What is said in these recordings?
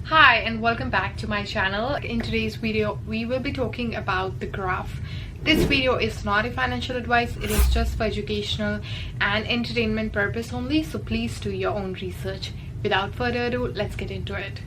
Hi and welcome back to my channel. In today's video we will be talking about the graph. This video is not a financial advice, it is just for educational and entertainment purpose only, so please do your own research. Without further ado, let's get into it.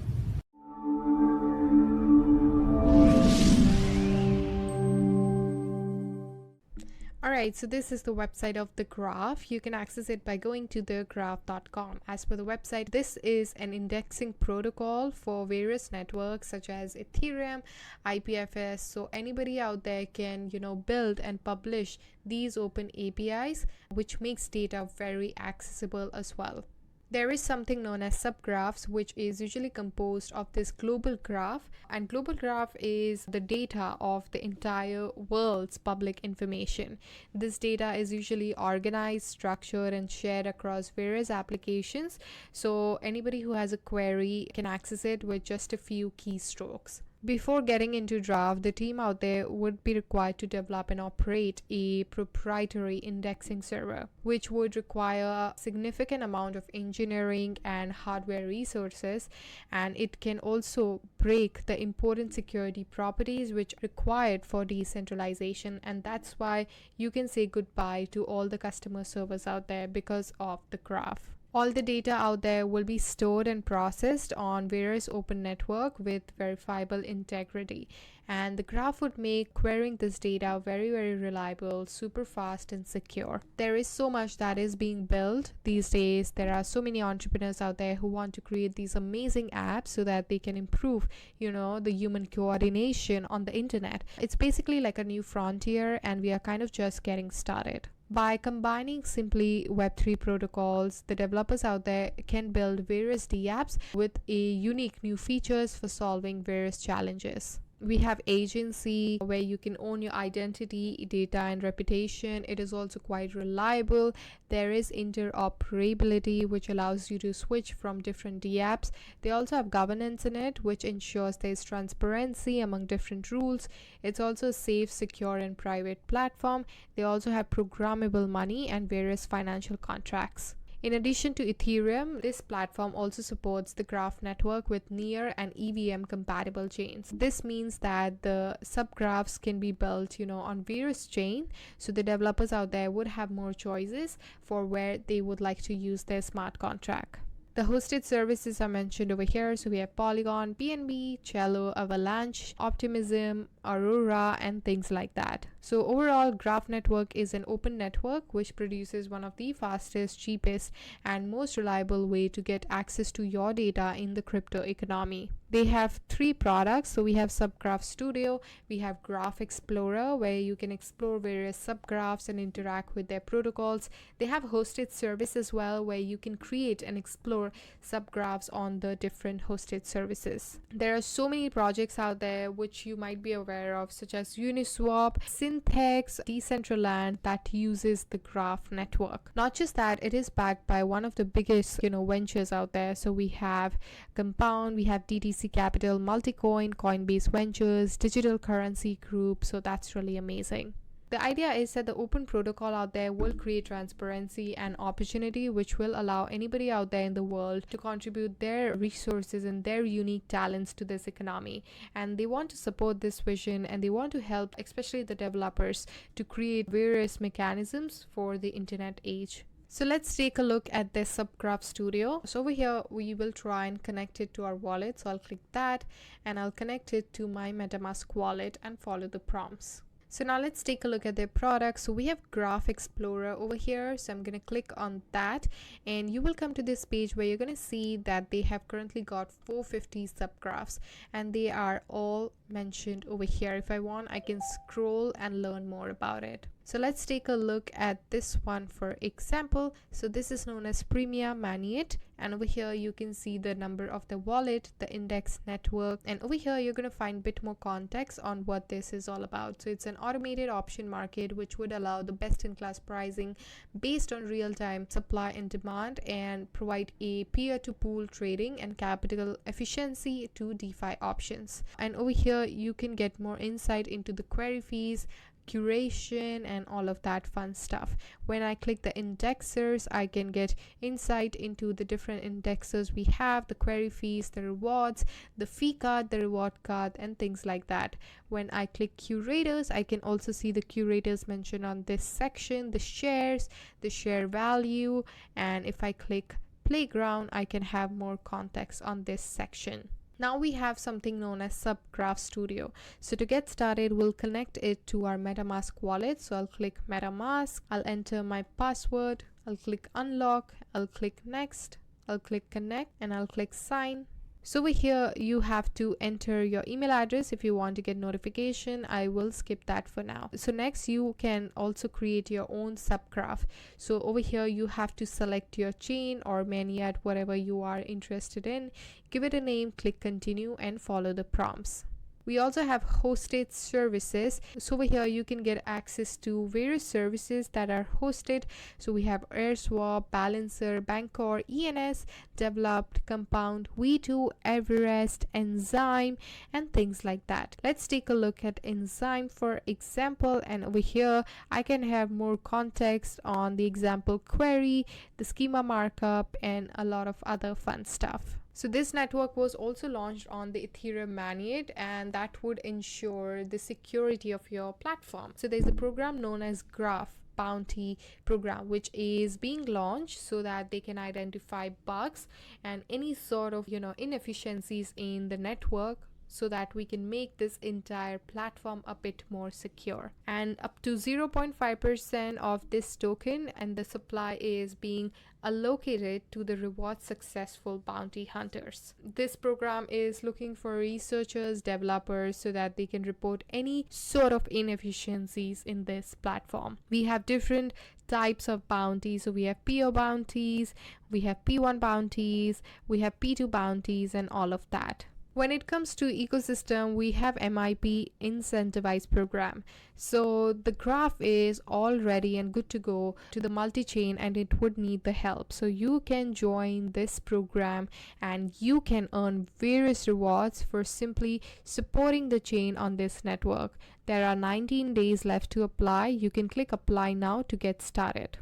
Alright, so this is the website of the graph. You can access it by going to thegraph.com. As per the website, this is an indexing protocol for various networks such as Ethereum, IPFS. So anybody out there can, build and publish these open APIs, which makes data very accessible as well. There is something known as subgraphs, which is usually composed of this global graph, and global graph is the data of the entire world's public information. This data is usually organized, structured, and shared across various applications, so anybody who has a query can access it with just a few keystrokes. Before getting into draft, the team out there would be required to develop and operate a proprietary indexing server, which would require a significant amount of engineering and hardware resources, and it can also break the important security properties which are required for decentralization, and that's why you can say goodbye to all the customer servers out there because of the graph. All the data out there will be stored and processed on various open network with verifiable integrity, and the graph would make querying this data very reliable, super fast, and secure. There is so much that is being built these days. There are so many entrepreneurs out there who want to create these amazing apps so that they can improve the human coordination on the internet. It's basically like a new frontier, and we are kind of just getting started. By combining simply Web3 protocols, the developers out there can build various dApps with a unique new features for solving various challenges. We have agency, where you can own your identity, data, and reputation. It is also quite reliable. There is interoperability, which allows you to switch from different dApps. They also have governance in it, which ensures there is transparency among different rules. It's also a safe, secure, and private platform. They also have programmable money and various financial contracts. In addition to Ethereum, this platform also supports the graph network with near and EVM compatible chains. This means that the subgraphs can be built, on various chains, so the developers out there would have more choices for where they would like to use their smart contract. The hosted services are mentioned over here. So we have Polygon, BNB, Cello, Avalanche, Optimism, Aurora, and things like that. So overall, Graph Network is an open network which produces one of the fastest, cheapest, and most reliable way to get access to your data in the crypto economy. They have 3 products. So we have Subgraph Studio, we have Graph Explorer, where you can explore various subgraphs and interact with their protocols. They have hosted service as well, where you can create and explore subgraphs on the different hosted services. There are so many projects out there which you might be aware of, such as Uniswap, Synthex, Decentralized, that uses the graph network. Not just that, it is backed by one of the biggest ventures out there. So we have Compound, we have DTC Capital, Multicoin, Coinbase Ventures, Digital Currency Group. So that's really amazing. The idea is that the open protocol out there will create transparency and opportunity, which will allow anybody out there in the world to contribute their resources and their unique talents to this economy. And they want to support this vision, and they want to help, especially the developers, to create various mechanisms for the internet age. So let's take a look at this Subgraph Studio. So over here, we will try and connect it to our wallet. So I'll click that, and I'll connect it to my MetaMask wallet and follow the prompts. So now let's take a look at their products. So we have Graph Explorer over here. So I'm going to click on that, and you will come to this page where you're going to see that they have currently got 450 subgraphs, and they are all mentioned over here. If I want, I can scroll and learn more about it. So let's take a look at this one for example. So this is known as Premia Maniet, and over here you can see the number of the wallet, the index network, and over here you're going to find a bit more context on what this is all about. So it's an automated option market which would allow the best-in-class pricing based on real-time supply and demand, and provide a peer-to-pool trading and capital efficiency to DeFi options. And over here you can get more insight into the query fees, curation and all of that fun stuff. When I click the indexers, I can get insight into the different indexers we have, the query fees, the rewards, the fee card, the reward card, and things like that. When I click curators, I can also see the curators mentioned on this section, the shares, the share value, and if I click playground, I can have more context on this section. Now we have something known as Subgraph Studio. So to get started, we'll connect it to our MetaMask wallet. So I'll click MetaMask, I'll enter my password, I'll click unlock, I'll click next, I'll click connect, and I'll click sign. So over here you have to enter your email address if you want to get notification. I will skip that for now. So next you can also create your own subgraph. So over here you have to select your chain or mainnet, whatever you are interested in, give it a name, click continue, and follow the prompts. We also have hosted services. So over here you can get access to various services that are hosted. So we have AirSwap, Balancer, Bancor, ENS, Developed, Compound, V2, Everest, Enzyme, and things like that. Let's take a look at Enzyme for example, and over here I can have more context on the example query, the schema markup, and a lot of other fun stuff. So this network was also launched on the Ethereum mainnet, and that would ensure the security of your platform. So there's a program known as Graph Bounty program, which is being launched so that they can identify bugs and any sort of inefficiencies in the network, so that we can make this entire platform a bit more secure. And up to 0.5% of this token and the supply is being allocated to the reward successful bounty hunters. This program is looking for researchers, developers, so that they can report any sort of inefficiencies in this platform. We have different types of bounties. So we have PO bounties, we have P1 bounties, we have P2 bounties, and all of that. When it comes to ecosystem, we have MIP incentivized program. So the graph is all ready and good to go to the multi-chain, and it would need the help. So you can join this program and you can earn various rewards for simply supporting the chain on this network. There are 19 days left to apply. You can click apply now to get started.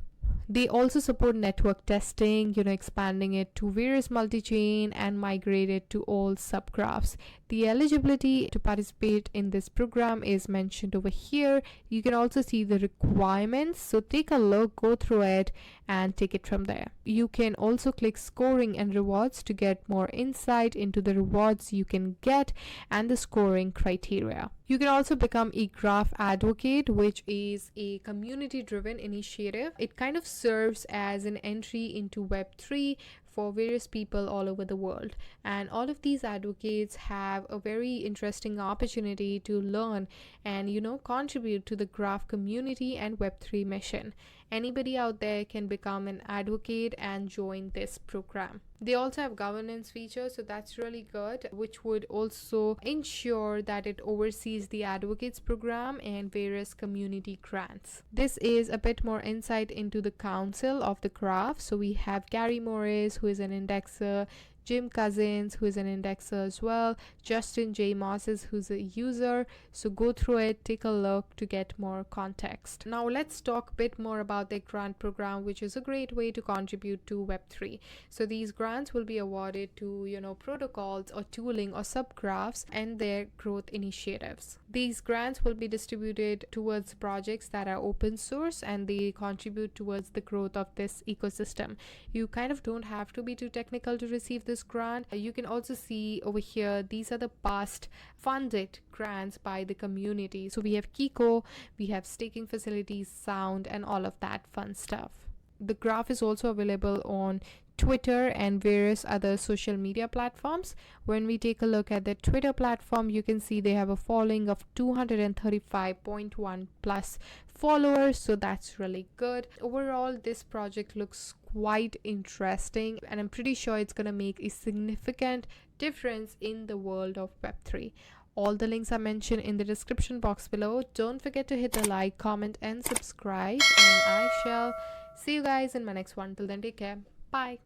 They also support network testing, expanding it to various multi-chain and migrate it to all subgraphs. The eligibility to participate in this program is mentioned over here. You can also see the requirements. So take a look, go through it, and take it from there. You can also click scoring and rewards to get more insight into the rewards you can get and the scoring criteria. You can also become a graph advocate, which is a community-driven initiative. It kind of serves as an entry into Web3 for various people all over the world, and all of these advocates have a very interesting opportunity to learn and contribute to the graph community and Web3 mission. Anybody out there can become an advocate and join this program. They also have governance features, so that's really good, which would also ensure that it oversees the advocates program and various community grants. This is a bit more insight into the council of the graph. So we have Gary Morris, who is an indexer, Jim Cousins, who is an indexer as well, Justin J. Mosses, who's a user. So go through it, take a look to get more context. Now let's talk a bit more about their grant program, which is a great way to contribute to Web3. So these grants will be awarded to, protocols or tooling or subgraphs and their growth initiatives. These grants will be distributed towards projects that are open source and they contribute towards the growth of this ecosystem. You kind of don't have to be too technical to receive this grant. You can also see over here, these are the past funded grants by the community. So we have Kiko, we have staking facilities, Sound, and all of that fun stuff. The graph is also available on Twitter and various other social media platforms. When we take a look at the Twitter platform, you can see they have a following of 235.1 plus followers, so that's really good. Overall, this project looks quite interesting, and I'm pretty sure it's going to make a significant difference in the world of Web3. All the links are mentioned in the description box below. Don't forget to hit the like, comment, and subscribe, and I shall see you guys in my next one. Till then, take care. Bye.